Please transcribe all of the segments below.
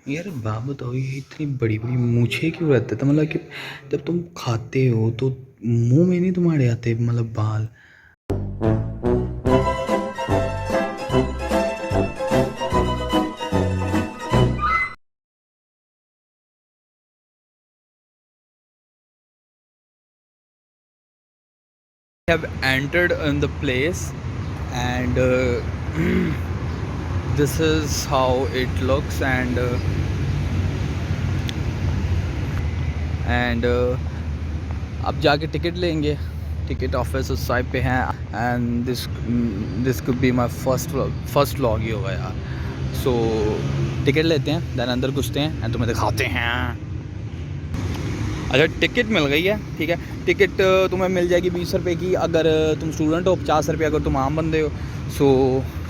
यार बात बताओ, ये इतनी बड़ी बड़ी मूछें क्यों रहते थे? मतलब कि जब तुम खाते हो तो मुंह में नहीं तुम्हारे आते मतलब बाल? Have entered in the place, and this is how it looks, and अब जाके टिकट लेंगे. टिकट ऑफिस उस साइड पे हैं. And this could be my first vlog ही होगा यार. सो टिकट लेते हैं, देन अंदर घुसते हैं एंड तुम्हें दिखाते हैं. अच्छा, टिकट मिल गई है. ठीक है, टिकट तुम्हें मिल जाएगी 20 रुपये की अगर तुम स्टूडेंट हो, 50 रुपये अगर तुम आम बंदे हो. सो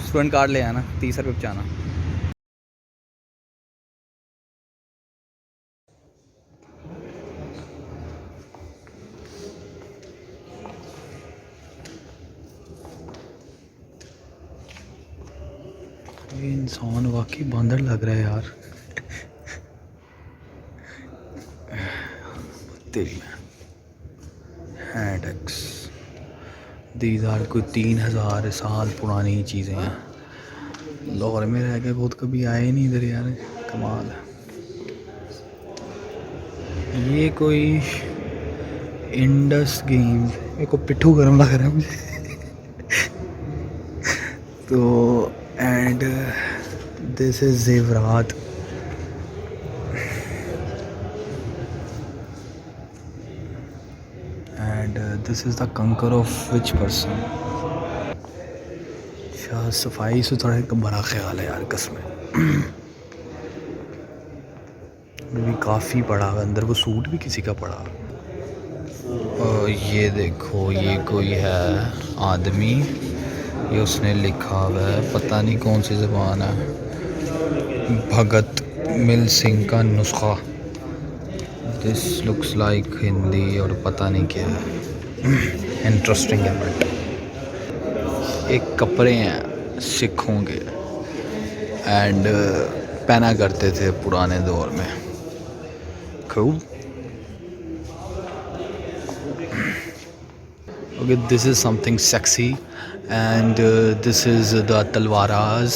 स्टूडेंट कार्ड ले आना, 30 रुपये बचाना. ये इंसान वाकई बंदर लग रहा है यार. तेरी हैंडक्स, दीज आर कोई 3000 साल पुरानी चीज़ें हैं. लाहौर में रह के बहुत कभी आए नहीं इधर यार. कमाल है. ये कोई इंडस गेम. मेरे को पिट्ठू गर्म लग रहा है मुझे. तो एंड दिस इज जेवरात. एंड दिस इज द कंकर ऑफ विच पर्सन. अच्छा, सफाई सुथरा का बड़ा ख्याल है यार कसमें. भी काफ़ी पड़ा है अंदर. वो सूट भी किसी का पड़ा. और ये देखो, ये कोई है आदमी, ये उसने लिखा हुआ है, पता नहीं कौन सी ज़बान है. भगत मिल सिंह का नुस्खा. दिस लुक्स लाइक हिंदी और पता नहीं क्या है. इंटरेस्टिंग है. बट एक कपड़े हैं सिखों के, एंड पहना करते थे पुराने दौर में. खूब. Okay, this is something sexy, and this is the talwaras,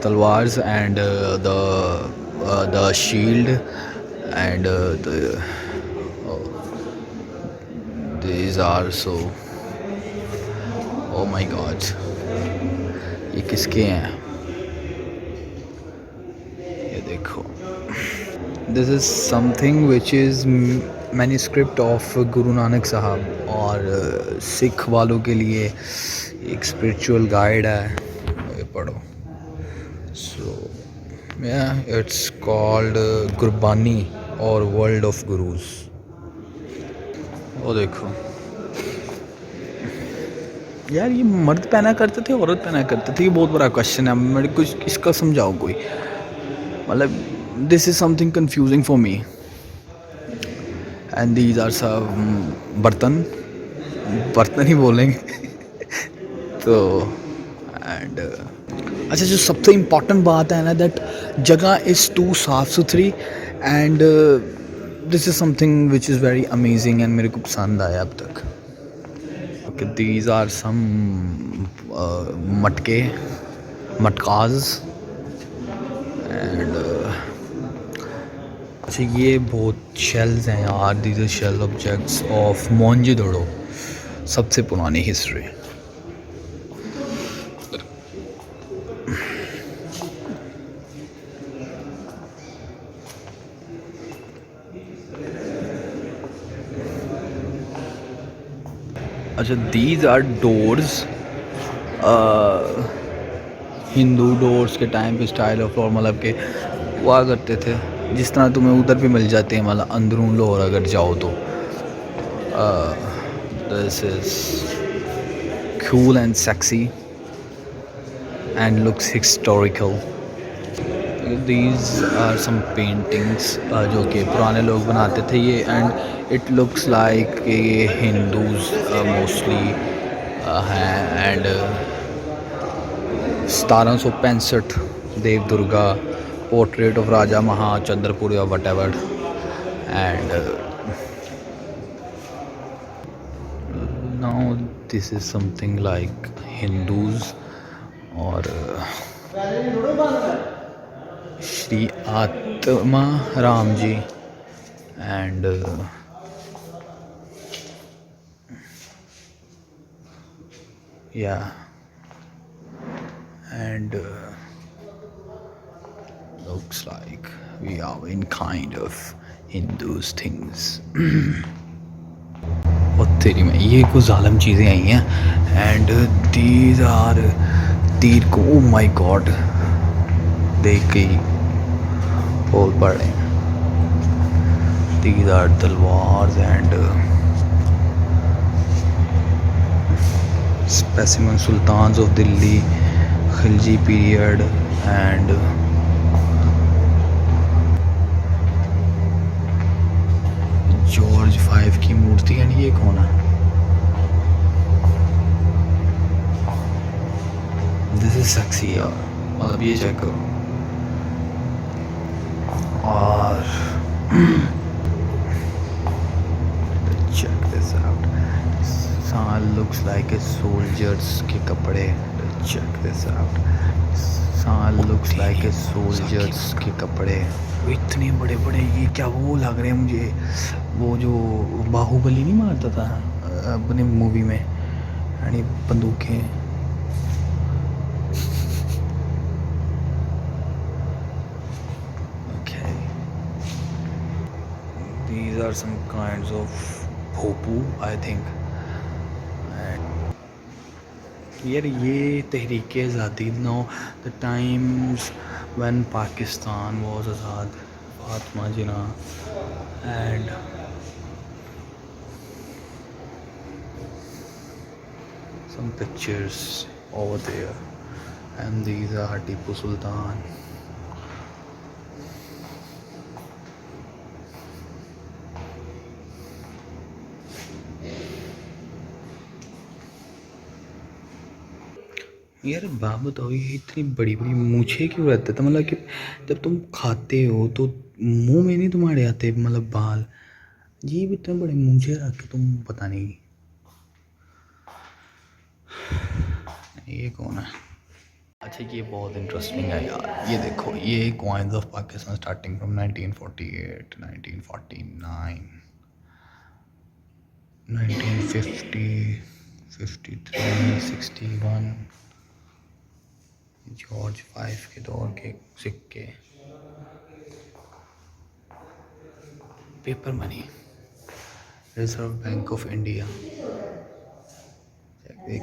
talwars, and the shield, and oh, these are so. Oh my God, ये किसके हैं? ये देखो. This is something which is manuscript of Guru Nanak साहब, और सिख वालों के लिए एक स्पिरिचुअल गाइड है. ये पढ़ो. सो इट्स कॉल्ड गुरबानी और वर्ल्ड ऑफ गुरुज. वो देखो यार, ये मर्द पहना करते थे, औरत पहना करते थे? ये बहुत बड़ा क्वेश्चन है. मेरे कुछ इसका समझाओ कोई. मतलब this is something confusing for me. And these are सब बर्तन. बर्तन ही बोलेंगे. तो एंड अच्छा, जो सबसे इम्पॉर्टेंट बात है ना, दैट जगह इज़ टू साफ़ सुथरी. And this is something which is very amazing and मेरे को पसंद आया अब तक. ओके, दीज आर सम मटके, मटकाज. एंड अच्छा, ये बहुत शेल्स हैं यार. These are shell objects of Mohenjodaro, सबसे पुरानी हिस्ट्री. अच्छा, these are doors. Hindu doors के टाइम पे स्टाइल ऑफ और मतलब के हुआ करते थे, जिस तरह तुम्हें उधर भी मिल जाते हैं मतलब अंदरून लाहौर अगर जाओ तो. This is cool and sexy and looks historical. These are some paintings जो कि पुराने लोग बनाते थे ये. एंड इट लुक्स लाइक ये हिंदूज मोस्टली हैं. एंड 1765 देव Durga portrait of Raja Mahachandrapuri or whatever, and now this is something like Hindus or Shri Atma Ramji, and yeah, and looks like we are in kind of Hindus things. और तेरी में ये कुछ ज़ालम चीज़ें आई हैं and these are तीर को ओ my God देख के ही बोल पड़ रहे हैं. दीज आर तलवार्स and specimen sultans of Delhi, Khilji period, and George 5 की मूर्ति है. ये कौन है? दिस इज सेक्सी यार, मतलब ये चेक करो. और check this out. Looks like a soldiers के कपड़े. Check this out. Looks like a soldiers के कपड़े. इतने बड़े बड़े, ये क्या वो लग रहे हैं मुझे, वो जो बाहुबली नहीं मारता था अपने मूवी में, यानी बंदूकें. Okay, these are some kinds of भोपू आई थिंक. यार ये तहरीक आज़ादी no the times when Pakistan was आज़ाद, Fatima Jinnah and some pictures over there, and these are Tipu Sultan. यार बात बताओ, ये इतनी बड़ी बड़ी मूछें क्यों रहते थे? मतलब कि जब तुम खाते हो तो मुंह में नहीं तुम्हारे आते मतलब बाल, ये भी इतने बड़े मूछें रख के तुम पता नहीं. ये कौन है? अच्छा ये बहुत इंटरेस्टिंग है यार. ये देखो, ये coins of Pakistan starting from 1948, 1949, 1950, 53, 61, George 5 के दौर के सिक्के. Paper money, Reserve Bank of India.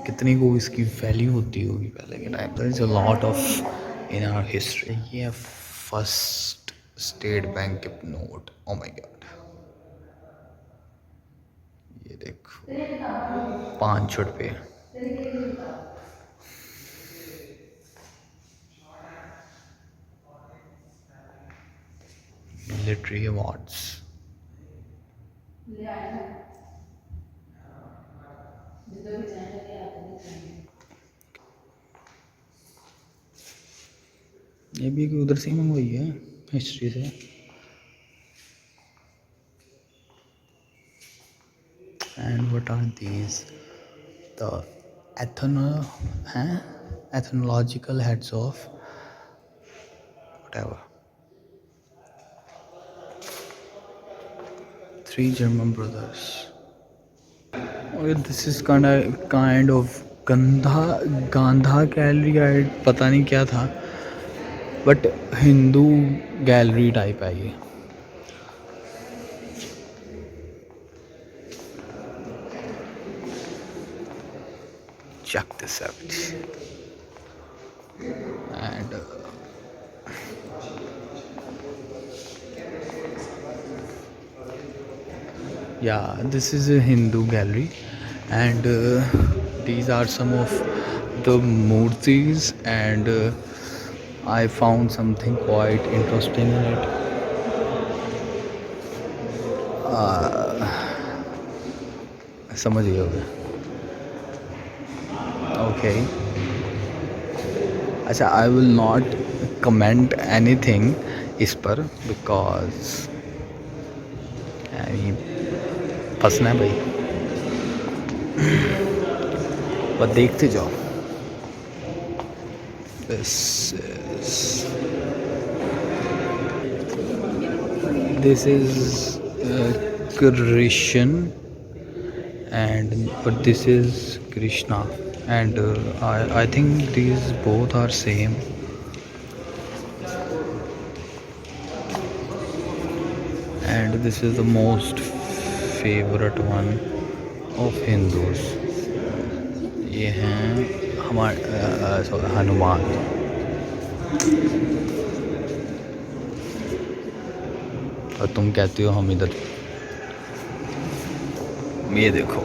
कितनी को इसकी वैल्यू होती होगी पहले के time. There is a lot of in our history. ये फर्स्ट स्टेट बैंक के नोट. ओ माय गॉड, ये देखो 5 रुपये. Military awards. ये भी उधर से ही मंगवाई है हिस्ट्री से. And what are these? The ethnological heads of whatever. 3 German brothers. This is kind of गांधा गैलरी. पता नहीं क्या था, बट हिंदू गैलरी टाइप है ये. Check this out. And yeah, this is a Hindu gallery, and these are some of the murtis, and I found something quite interesting in it. समझ गए होगे. Okay. अच्छा, I will not comment anything इस पर, because फंसना है भाई। बस देखते जाओ। This is Krishan, but this is Krishna, and I think these both are same. And this is the most favorite one of Hindus. ये हैं हमारे हनुमान। और तुम कहते हो हम इधर। ये देखो,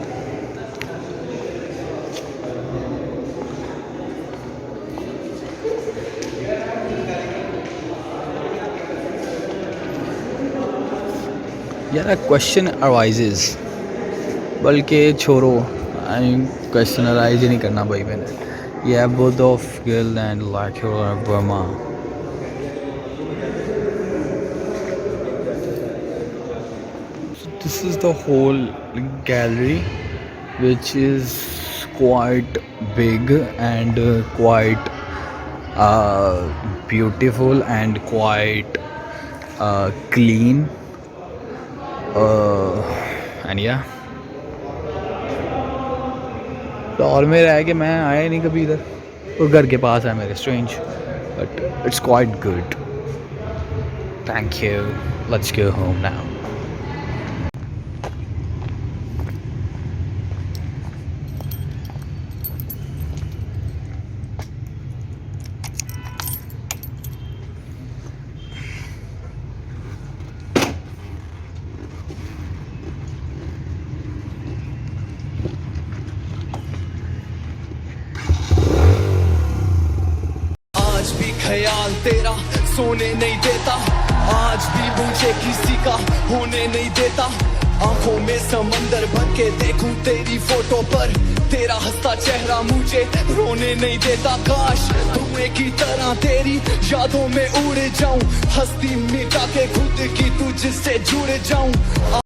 यार क्वेश्चन अराइजेस, बल्कि छोड़ो, क्वेश्चन अराइज ही नहीं करना भाई मैंने। ये both of girl and like Verma. This is the whole gallery, which is quite big and quite beautiful and quite clean, and yeah, Lahore में रह के मैं आया नहीं कभी इधर, और घर के पास है मेरे, strange, but it's quite good. Thank you, let's go home now. ख्याल तेरा सोने नहीं देता, आज भी मुझे किसी का होने नहीं देता। आंखों में समंदर भर के देखूं तेरी फोटो पर, तेरा हंसता चेहरा मुझे रोने नहीं देता। काश धुएं की तरह तेरी यादों में उड़ जाऊं, हस्ती मिटा के खुद की तुझसे जुड़ जाऊं।